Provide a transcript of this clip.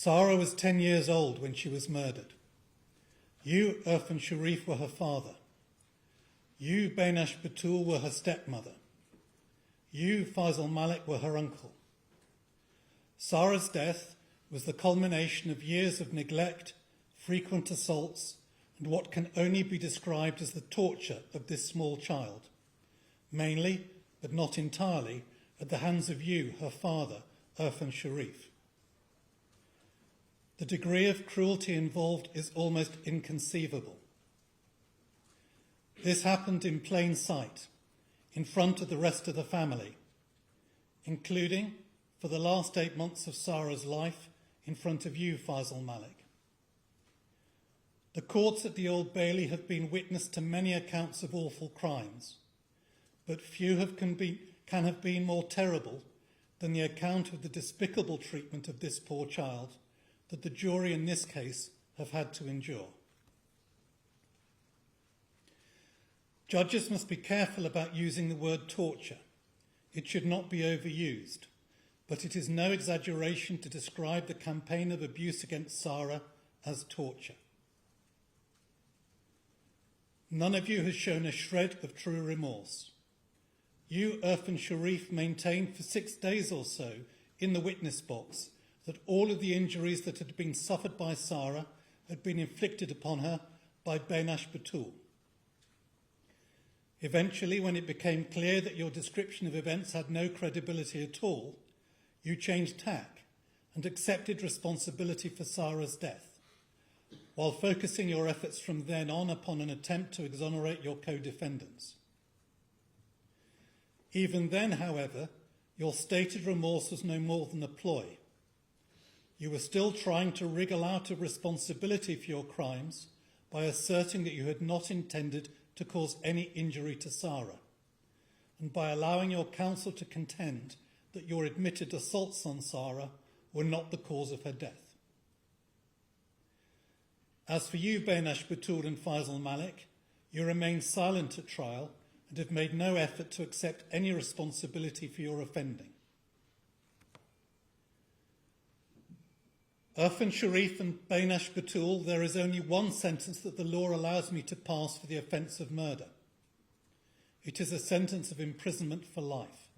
Sara was 10 years old when she was murdered. You, Irfan Sharif, were her father. You, Bainash Batul, were her stepmother. You, Faisal Malik, were her uncle. Sara's death was the culmination of years of neglect, frequent assaults, and what can only be described as the torture of this small child, mainly, but not entirely, at the hands of you, her father, Irfan Sharif. The degree of cruelty involved is almost inconceivable. This happened in plain sight, in front of the rest of the family, including, for the last 8 months of Sara's life, in front of you, Faisal Malik. The courts at the Old Bailey have been witness to many accounts of awful crimes, but few can have been more terrible than the account of the despicable treatment of this poor child that the jury in this case have had to endure. Judges must be careful about using the word torture. It should not be overused, but it is no exaggeration to describe the campaign of abuse against Sara as torture. None of you has shown a shred of true remorse. You, Irfan Sharif, maintained for 6 days or so in the witness box that all of the injuries that had been suffered by Sara had been inflicted upon her by Bainash Batul. Eventually, when it became clear that your description of events had no credibility at all, you changed tack and accepted responsibility for Sara's death, while focusing your efforts from then on upon an attempt to exonerate your co-defendants. Even then, however, your stated remorse was no more than a ploy. You were still trying to wriggle out of responsibility for your crimes by asserting that you had not intended to cause any injury to Sara, and by allowing your counsel to contend that your admitted assaults on Sara were not the cause of her death. As for you, Bainash Batul and Faisal Malik, you remain silent at trial and have made no effort to accept any responsibility for your offending. Irfan Sharif and Bainash Batul, there is only one sentence that the law allows me to pass for the offence of murder. It is a sentence of imprisonment for life.